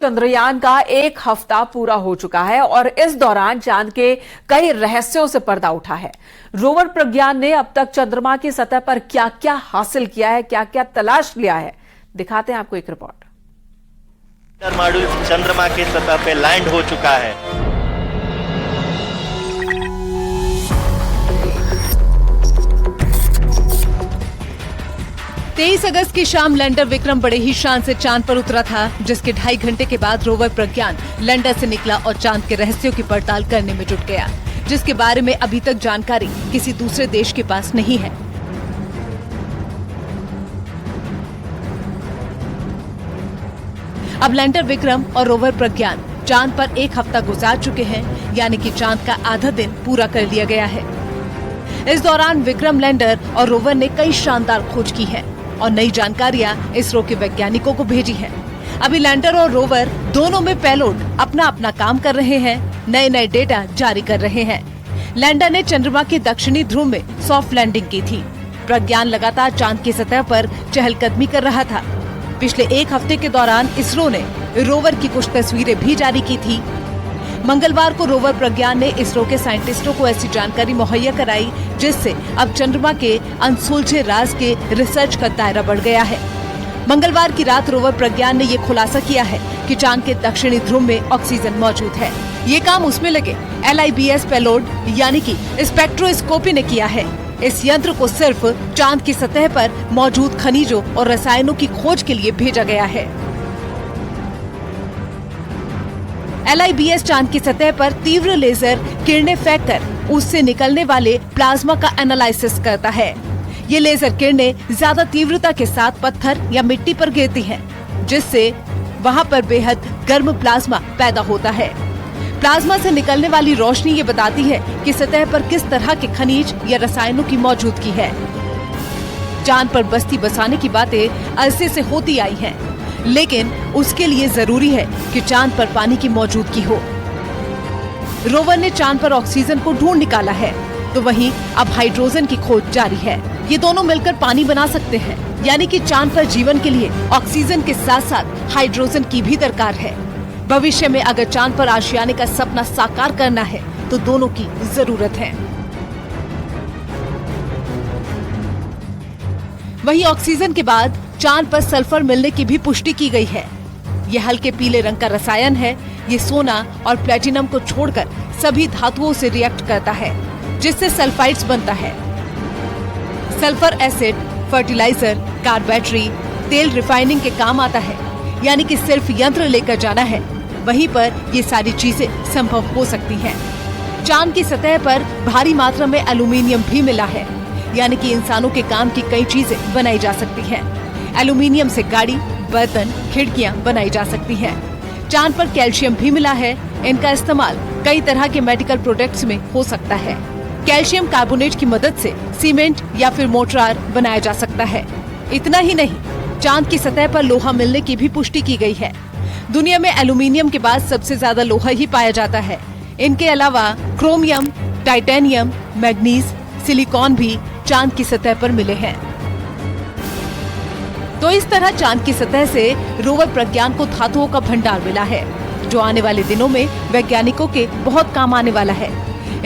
चंद्रयान का एक हफ्ता पूरा हो चुका है और इस दौरान चांद के कई रहस्यों से पर्दा उठा है। रोवर प्रज्ञान ने अब तक चंद्रमा की सतह पर क्या क्या हासिल किया है, क्या क्या तलाश लिया है, दिखाते हैं आपको एक रिपोर्ट। मॉड्यूल चंद्रमा की सतह पे लैंड हो चुका है। 23 अगस्त की शाम लैंडर विक्रम बड़े ही शान से चांद पर उतरा था, जिसके 2.5 घंटे के बाद रोवर प्रज्ञान लैंडर से निकला और चांद के रहस्यों की पड़ताल करने में जुट गया, जिसके बारे में अभी तक जानकारी किसी दूसरे देश के पास नहीं है। अब लैंडर विक्रम और रोवर प्रज्ञान चांद पर एक हफ्ता गुजार चुके हैं, यानी कि चांद का आधा दिन पूरा कर लिया गया है। इस दौरान विक्रम लैंडर और रोवर ने कई शानदार खोज की है और नई जानकारियां इसरो के वैज्ञानिकों को भेजी हैं। अभी लैंडर और रोवर दोनों में पेलोड अपना अपना काम कर रहे हैं, नए नए डेटा जारी कर रहे हैं। लैंडर ने चंद्रमा के दक्षिणी ध्रुव में सॉफ्ट लैंडिंग की थी। प्रज्ञान लगातार चांद की सतह पर चहलकदमी कर रहा था। पिछले एक हफ्ते के दौरान इसरो ने रोवर की कुछ तस्वीरें भी जारी की थी। मंगलवार को रोवर प्रज्ञान ने इसरो के साइंटिस्टों को ऐसी जानकारी मुहैया कराई, जिससे अब चंद्रमा के अनसुलझे राज के रिसर्च का दायरा बढ़ गया है। मंगलवार की रात रोवर प्रज्ञान ने ये खुलासा किया है कि चांद के दक्षिणी ध्रुव में ऑक्सीजन मौजूद है। ये काम उसमें लगे LIBS पेलोड यानी कि स्पेक्ट्रोस्कोपी ने किया है। इस यंत्र को सिर्फ चांद की सतह पर मौजूद खनिजों और रसायनों की खोज के लिए भेजा गया है। LIBS चांद की सतह पर तीव्र लेजर किरणें फेंक कर उससे निकलने वाले प्लाज्मा का एनालिसिस करता है। ये लेजर किरणें ज्यादा तीव्रता के साथ पत्थर या मिट्टी पर गिरती हैं, जिससे वहाँ पर बेहद गर्म प्लाज्मा पैदा होता है। प्लाज्मा से निकलने वाली रोशनी ये बताती है कि सतह पर किस तरह के खनिज या रसायनों की मौजूदगी है। चांद पर बस्ती बसाने की बातें अरसे से होती आई हैं, लेकिन उसके लिए जरूरी है कि चांद पर पानी की मौजूदगी हो। रोवर ने चांद पर ऑक्सीजन को ढूंढ निकाला है, तो वहीं अब हाइड्रोजन की खोज जारी है। ये दोनों मिलकर पानी बना सकते हैं, यानी कि चांद पर जीवन के लिए ऑक्सीजन के साथ साथ हाइड्रोजन की भी दरकार है। भविष्य में अगर चांद पर आशियाने का सपना साकार करना है, तो दोनों की जरूरत है। वहीं ऑक्सीजन के बाद चांद पर सल्फर मिलने की भी पुष्टि की गई है। ये हल्के पीले रंग का रसायन है। ये सोना और प्लेटिनम को छोड़कर सभी धातुओं से रिएक्ट करता है, जिससे सल्फाइड्स बनता है। Sulphur acid fertiliser, car battery, तेल रिफाइनिंग के काम आता है, यानी कि सिर्फ यंत्र लेकर जाना है, वहीं पर ये सारी चीजें संभव हो सकती हैं। चांद की सतह पर भारी मात्रा में एल्यूमीनियम भी मिला है, यानी कि इंसानों के काम की कई चीजें बनाई जा सकती हैं। एल्यूमीनियम से गाड़ी, बर्तन, खिड़कियां बनाई जा सकती हैं। चांद पर कैल्शियम भी मिला है। इनका इस्तेमाल कई तरह के मेडिकल प्रोडक्ट्स में हो सकता है। कैल्शियम कार्बोनेट की मदद से सीमेंट या फिर मोर्टार बनाया जा सकता है। इतना ही नहीं, चांद की सतह पर लोहा मिलने की भी पुष्टि की गई है। दुनिया में एल्यूमीनियम के बाद सबसे ज्यादा लोहा ही पाया जाता है। इनके अलावा क्रोमियम, टाइटेनियम, मैग्नीज, सिलिकॉन भी चांद की सतह पर मिले हैं। तो इस तरह चांद की सतह से रोवर प्रज्ञान को धातुओं का भंडार मिला है, जो आने वाले दिनों में वैज्ञानिकों के बहुत काम आने वाला है।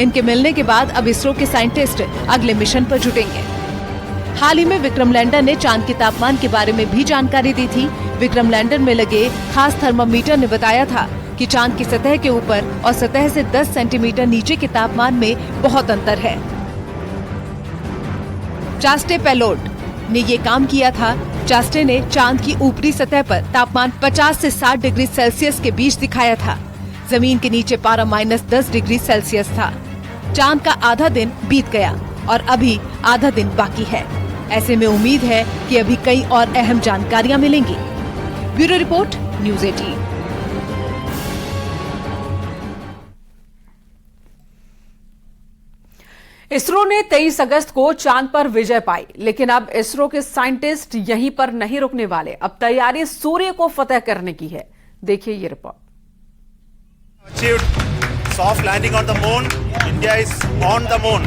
इनके मिलने के बाद अब इसरो के साइंटिस्ट अगले मिशन पर जुटेंगे। हाल ही में विक्रम लैंडर ने चांद के तापमान के बारे में भी जानकारी दी थी। विक्रम लैंडर में लगे खास थर्मामीटर ने बताया था कि चांद की सतह के ऊपर और सतह से 10 सेंटीमीटर नीचे के तापमान में बहुत अंतर है। चास्टे पेलोड ने ये काम किया था। चास्टे ने चांद की ऊपरी सतह पर तापमान 50 से 60 डिग्री सेल्सियस के बीच दिखाया था। जमीन के नीचे पारा -10 डिग्री सेल्सियस था। चांद का आधा दिन बीत गया और अभी आधा दिन बाकी है। ऐसे में उम्मीद है कि अभी कई और अहम जानकारियां मिलेंगी। Bureau report, news 18। इसरो ने 23 अगस्त को चांद पर विजय पाई, लेकिन अब इसरो के साइंटिस्ट यहीं पर नहीं रुकने वाले। अब तैयारी सूर्य को फतेह करने की है। देखिए ये report. Achieved soft landing on the moon. India is on the moon.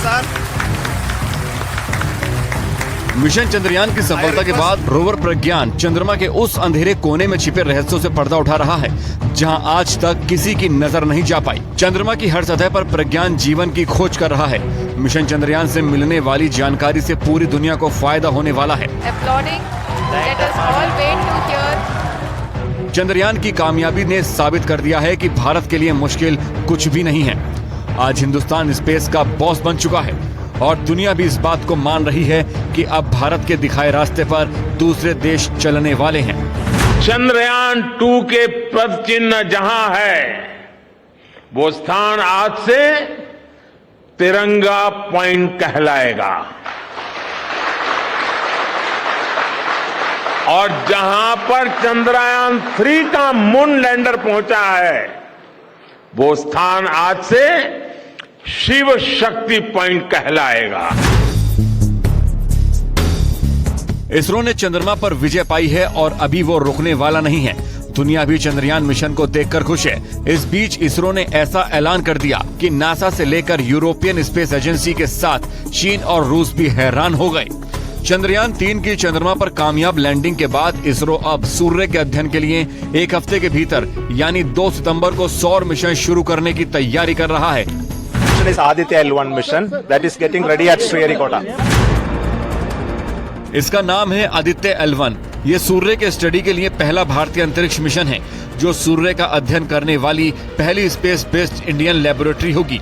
Sir. Mission Chandrayaan की सफलता के बाद रोवर प्रज्ञान चंद्रमा के उस अंधेरे कोने में छिपे रहस्यों से पर्दा उठा रहा है जहां आज तक किसी की नजर नहीं जा पाई। चंद्रमा की हर सतह पर प्रज्ञान जीवन की खोज कर रहा है। मिशन चंद्रयान से मिलने वाली जानकारी से पूरी दुनिया को फायदा होने वाला है। चंद्रयान की कामयाबी ने साबित कर दिया है कि भारत के लिए मुश्किल कुछ भी नहीं है। आज हिंदुस्तान स्पेस का बॉस बन चुका है और दुनिया भी इस बात को मान रही है कि अब भारत के दिखाए रास्ते पर दूसरे देश चलने वाले हैं। चंद्रयान 2 के पद चिन्ह जहां है, वो स्थान आज से तिरंगा पॉइंट कहलाएगा। और जहां पर चंद्रयान 3 का मून लैंडर पहुंचा है, वो स्थान आज से शिव शक्ति पॉइंट कहलाएगा। इसरो ने चंद्रमा पर विजय पाई है और अभी वो रुकने वाला नहीं है। दुनिया भी चंद्रयान मिशन को देखकर खुश है। इस बीच इसरो ने ऐसा ऐलान कर दिया कि नासा से लेकर यूरोपियन स्पेस एजेंसी के साथ चीन और रूस भी हैरान हो गए। चंद्रयान 3 की चंद्रमा पर कामयाब लैंडिंग के बाद इसरो अब सूर्य के अध्ययन के लिए एक हफ्ते के भीतर यानी 2 सितंबर को सौर मिशन शुरू करने की तैयारी कर रहा है। Is Aditya L1 mission that is getting ready at Sriharikota. इसका नाम है आदित्य L1। ये सूर्य के स्टडी के लिए पहला भारतीय अंतरिक्ष मिशन है जो सूर्य का अध्ययन करने वाली पहली स्पेस बेस्ड इंडियन लेबोरेटरी होगी।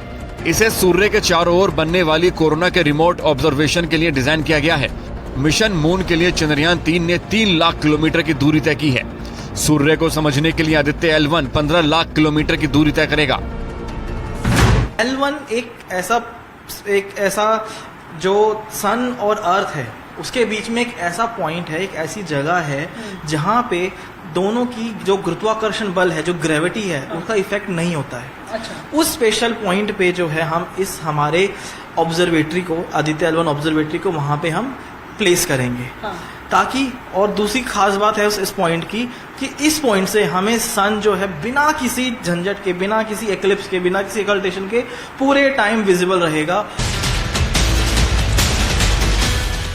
इसे सूर्य के चारों ओर बनने वाली कोरोना के रिमोट ऑब्जर्वेशन के लिए डिजाइन किया गया है। मिशन मून के लिए चंद्रयान 3 ने 3 लाख किलोमीटर की दूरी तय की है। सूर्य को समझने के लिए आदित्य L1 15 लाख किलोमीटर की दूरी तय करेगा। L1 एक ऐसा जो सन और अर्थ है उसके बीच में एक ऐसा पॉइंट है, एक ऐसी जगह है जहाँ पे दोनों की जो गुरुत्वाकर्षण बल है, जो ग्रेविटी है, उसका इफेक्ट नहीं होता है। अच्छा। उस स्पेशल पॉइंट पे जो है हम इस हमारे ऑब्जर्वेटरी को, आदित्य L1 ऑब्जर्वेटरी को वहाँ पे हम प्लेस करेंगे। हाँ। ताकि, और दूसरी खास बात है इस पॉइंट की कि इस पॉइंट से हमें सन जो है बिना किसी झंझट के, बिना किसी एक्लिप्स के, बिना किसी एक्लटेशन के पूरे टाइम विजिबल रहेगा।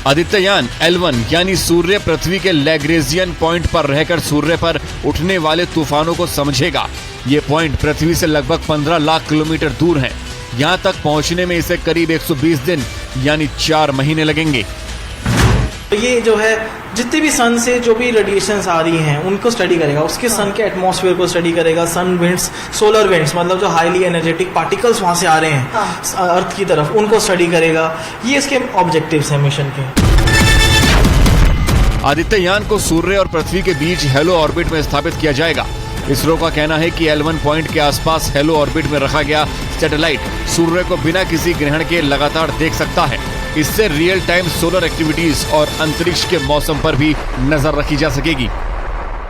आदित्ययान L1 यानी सूर्य पृथ्वी के लैग्रेजियन पॉइंट पर रहकर सूर्य पर उठने वाले तूफानों को समझेगा। ये पॉइंट पृथ्वी से लगभग 15 लाख किलोमीटर दूर है। यहाँ तक पहुँचने में इसे करीब 120 दिन यानी 4 महीने लगेंगे। तो ये जो है जितनी भी सन से जो भी रेडिएशंस आ रही हैं उनको स्टडी करेगा, उसके सन के एटमॉस्फेयर को स्टडी करेगा, सन विंड्स, सोलर विंड्स, मतलब जो हाईली एनर्जेटिक पार्टिकल्स वहां से आ रहे हैं अर्थ की तरफ, उनको स्टडी करेगा। ये इसके ऑब्जेक्टिव्स हैं मिशन के। आदित्ययान को सूर्य और पृथ्वी के बीच हेलो ऑर्बिट में स्थापित किया जाएगा। इसरो का कहना है कि L1 पॉइंट के आसपास हेलो ऑर्बिट में रखा गया सैटेलाइट सूर्य को बिना किसी ग्रहण के लगातार देख सकता है। इससे रियल टाइम सोलर एक्टिविटीज और अंतरिक्ष के मौसम पर भी नजर रखी जा सकेगी।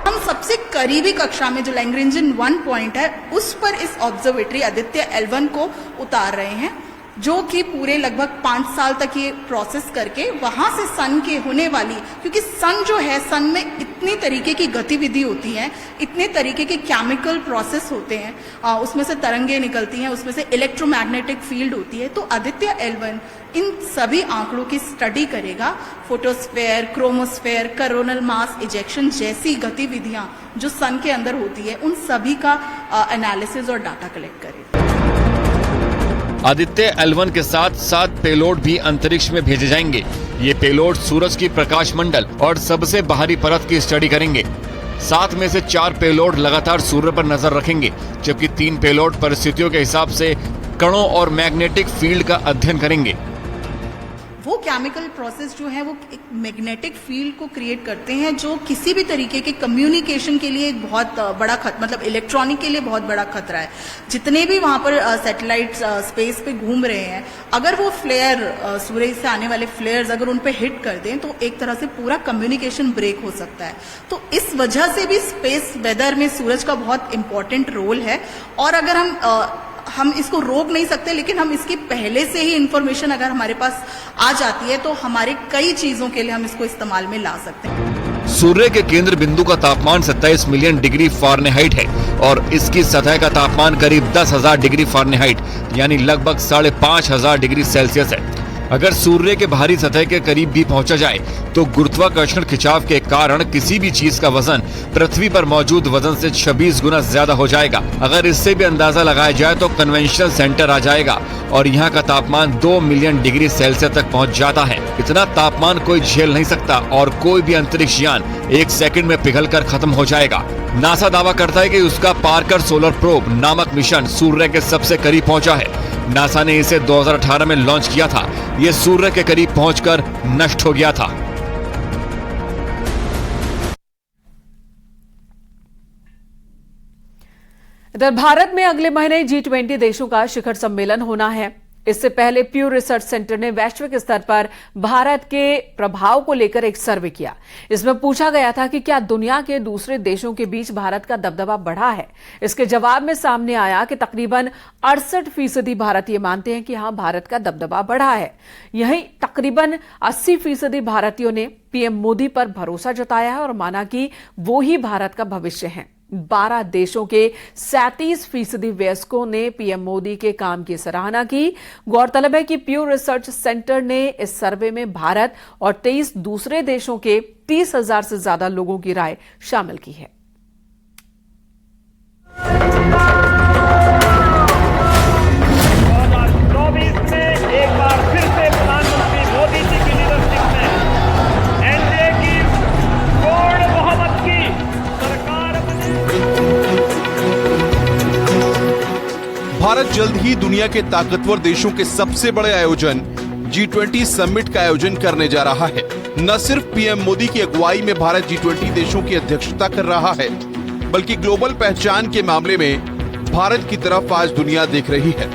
हम सबसे करीबी कक्षा में जो लैग्रेंजियन 1 पॉइंट है उस पर इस ऑब्जर्वेटरी आदित्य L1 को उतार रहे हैं, जो कि पूरे लगभग 5 साल तक ये प्रोसेस करके वहां से सन के होने वाली, क्योंकि सन जो है, सन में इतनी तरीके की गतिविधि होती है, इतने तरीके के केमिकल प्रोसेस होते हैं, उसमें से तरंगे निकलती हैं, उसमें से इलेक्ट्रोमैग्नेटिक फील्ड होती है। तो आदित्य L1 इन सभी आंकड़ों की स्टडी करेगा। Photosphere, chromosphere, coronal mass ejection जैसी गतिविधियां जो सन के अंदर होती है, उन सभी का एनालिसिस और डाटा कलेक्ट करेगा। आदित्य L1 के साथ 7 पेलोड भी अंतरिक्ष में भेजे जाएंगे। ये पेलोड सूरज की प्रकाश मंडल और सबसे बाहरी परत की स्टडी करेंगे। 7 में से 4 पेलोड लगातार सूर्य पर नजर रखेंगे, जबकि 3 पेलोड परिस्थितियों के हिसाब से कणों और मैग्नेटिक फील्ड का अध्ययन करेंगे। वो केमिकल प्रोसेस जो है वो एक मैग्नेटिक फील्ड को क्रिएट करते हैं, जो किसी भी तरीके के कम्युनिकेशन के लिए एक बहुत बड़ा मतलब इलेक्ट्रॉनिक के लिए बहुत बड़ा खतरा है। जितने भी वहां पर सैटेलाइट्स स्पेस पे घूम रहे हैं, अगर वो फ्लेयर, सूर्य से आने वाले फ्लेयर्स अगर उन पे हिट कर दें तो एक तरह से पूरा कम्युनिकेशन ब्रेक हो सकता है। तो इस वजह से भी स्पेस वेदर में सूरज का बहुत इंपॉर्टेंट रोल है। और अगर हम इसको रोक नहीं सकते, लेकिन हम इसकी पहले से ही इंफॉर्मेशन अगर हमारे पास आ जाती है तो हमारे कई चीजों के लिए हम इसको इस्तेमाल में ला सकते हैं। सूर्य के केंद्र बिंदु का तापमान 27 मिलियन डिग्री फ़ारेनहाइट है और इसकी सतह का तापमान करीब 10,000 डिग्री फ़ारेनहाइट यानी लगभग 5,500 डिग्री सेल्सियस है। अगर सूर्य के बाहरी सतह के करीब भी पहुंचा जाए तो गुरुत्वाकर्षण खिंचाव के कारण किसी भी चीज का वजन पृथ्वी पर मौजूद वजन से 26 गुना ज्यादा हो जाएगा। अगर इससे भी अंदाजा लगाया जाए तो कन्वेंशनल सेंटर आ जाएगा और यहाँ का तापमान 2 मिलियन डिग्री सेल्सियस तक पहुँच जाता है। इतना तापमान कोई झेल नहीं सकता और कोई भी अंतरिक्ष यान 1 सेकंड में पिघलकर खत्म हो जाएगा। नासा दावा करता है कि उसका पार्कर सोलर प्रोब नामक मिशन सूर्य के सबसे करीब पहुंचा है। नासा ने इसे 2018 में लॉन्च किया था। ये सूर्य के करीब पहुंचकर नष्ट हो गया था। इधर भारत में अगले महीने G20 देशों का शिखर सम्मेलन होना है। इससे पहले प्यू रिसर्च सेंटर ने वैश्विक स्तर पर भारत के प्रभाव को लेकर एक सर्वे किया। इसमें पूछा गया था कि क्या दुनिया के दूसरे देशों के बीच भारत का दबदबा बढ़ा है। इसके जवाब में सामने आया कि तकरीबन 68% भारतीय मानते हैं कि हां, भारत का दबदबा बढ़ा है। यहीं तकरीबन 80% भारतीयों ने पीएम मोदी पर भरोसा जताया है और माना कि वो ही भारत का भविष्य है। 12 देशों के 37% वयस्कों ने पीएम मोदी के काम की सराहना की। गौरतलब है कि प्यू रिसर्च सेंटर ने इस सर्वे में भारत और 23 दूसरे देशों के 30,000 से ज्यादा लोगों की राय शामिल की है। एक बार फिर से प्रधानमंत्री मोदी जी की लीडरशिप में एनडीए की पूर्ण बहुमत की सरकार भारत जल्द ही दुनिया के ताकतवर देशों के सबसे बड़े आयोजन G20 समिट का आयोजन करने जा रहा है। न सिर्फ पीएम मोदी की अगुवाई में भारत G20 देशों की अध्यक्षता कर रहा है, बल्कि ग्लोबल पहचान के मामले में भारत की तरफ आज दुनिया देख रही है।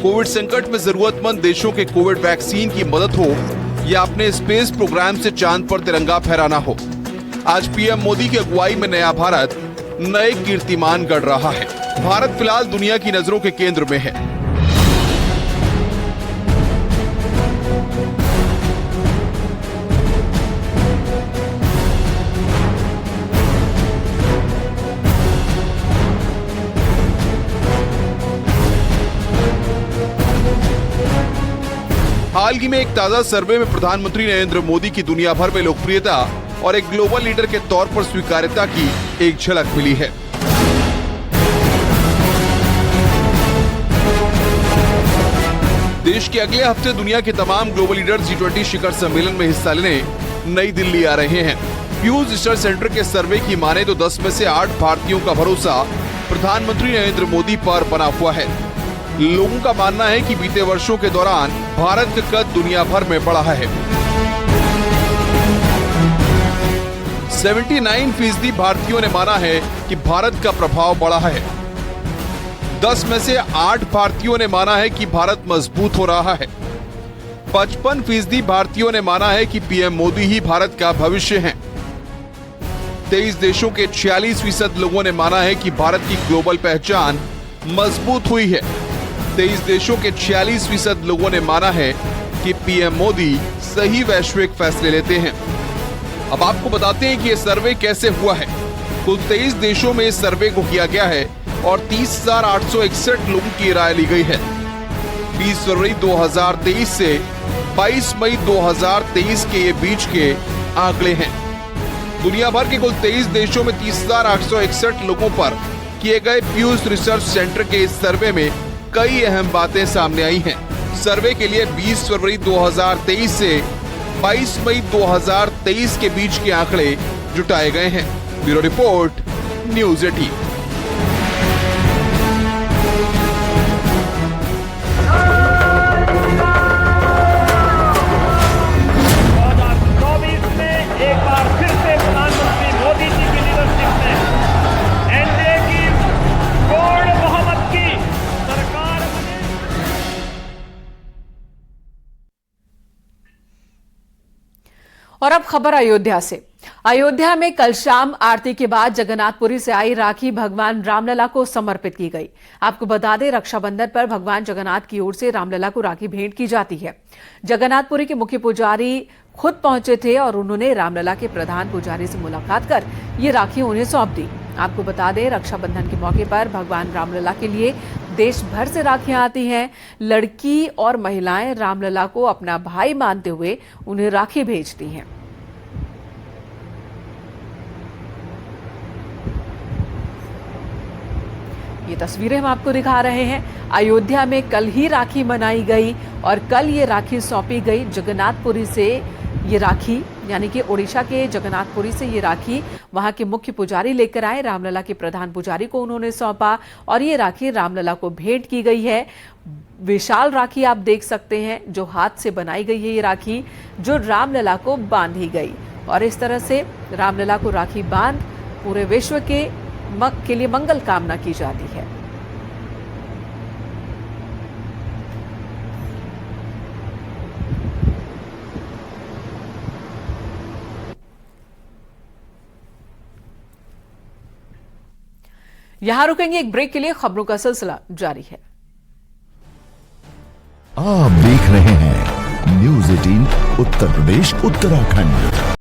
कोविड संकट में जरूरतमंद देशों के कोविड वैक्सीन की मदद हो या अपने स्पेस प्रोग्राम से चांद पर तिरंगा फहराना हो, आज पीएम मोदी की अगुवाई में नया भारत नए कीर्तिमान गढ़ रहा है। भारत फिलहाल दुनिया की नजरों के केंद्र में है। हाल ही में एक ताजा सर्वे में प्रधानमंत्री नरेंद्र मोदी की दुनिया भर में लोकप्रियता और एक ग्लोबल लीडर के तौर पर स्वीकार्यता की एक झलक मिली है। देश के अगले हफ्ते दुनिया के तमाम ग्लोबल लीडर G20 शिखर सम्मेलन में हिस्सा लेने नई दिल्ली आ रहे हैं। प्यू रिसर्च सेंटर के सर्वे की माने तो 10 में से 8 भारतीयों का भरोसा प्रधानमंत्री नरेंद्र मोदी पर बना हुआ है। लोगों का मानना है कि बीते वर्षों के दौरान भारत का कद दुनिया भर में बढ़ा है। 79% भारतीयों ने माना है कि भारत का प्रभाव बढ़ा है। 10 में से 8 भारतीयों ने माना है कि भारत मजबूत हो रहा है। 55% भारतीयों ने माना है कि पीएम मोदी ही भारत का भविष्य हैं। 23 देशों के 46% लोगों ने माना है कि भारत की ग्लोबल पहचान मजबूत हुई है। 23 देशों के 46% लोगों ने माना है कि पीएम मोदी सही वैश्विक फैसले लेते हैं। अब आपको बताते हैं कि यह सर्वे कैसे हुआ है। कुल 23 देशों में इस सर्वे को किया गया है और 30,861 लोगों की राय ली गई है। 20 फरवरी 2023 से 22 मई 2023 के ये बीच के आंकड़े हैं। दुनिया भर के कुल 23 देशों में 30,861 लोगों पर किए गए प्यू रिसर्च सेंटर के इस सर्वे में कई अहम बातें सामने आई हैं। सर्वे के लिए 20 फरवरी 2023 से 22 मई 2023 के बीच के आंकड़े जुटाए गए हैं। Bureau report, news 18। एक बार फिर से प्रधानमंत्री मोदी जी की लीडरशिप में एनडीए की पूर्ण बहुमत की सरकार बने। और अब खबर अयोध्या से। अयोध्या में कल शाम आरती के बाद जगन्नाथपुरी से आई राखी भगवान रामलला को समर्पित की गई। आपको बता दें, रक्षाबंधन पर भगवान जगन्नाथ की ओर से रामलला को राखी भेंट की जाती है। जगन्नाथपुरी के मुख्य पुजारी खुद पहुंचे थे और उन्होंने रामलला के प्रधान पुजारी से मुलाकात कर ये राखी उन्हें सौंप दी। आपको बता दें, रक्षाबंधन के मौके पर भगवान रामलला के लिए देश भर से राखियां आती हैं। लड़की और महिलाएं रामलला को अपना भाई मानते हुए उन्हें राखी भेजती हैं। ये तस्वीरें हम आपको दिखा रहे हैं। अयोध्या में कल ही राखी मनाई गई और कल ये राखी सौंपी गई। जगन्नाथपुरी से ये राखी, यानी कि ओडिशा के जगन्नाथपुरी से ये राखी वहां के मुख्य पुजारी लेकर आए। रामलला के प्रधान पुजारी को उन्होंने सौंपा और ये राखी रामलला को भेंट की गई है। विशाल राखी आप देख सकते हैं, जो हाथ से बनाई गई है ये राखी, जो रामलला को बांधी गई। और इस तरह से रामलला को राखी बांध पूरे विश्व के लिए मंगल कामना की जाती है। यहां रुकेंगे एक ब्रेक के लिए, खबरों का सिलसिला जारी है। आप देख रहे हैं न्यूज़ 18 उत्तर प्रदेश उत्तराखंड।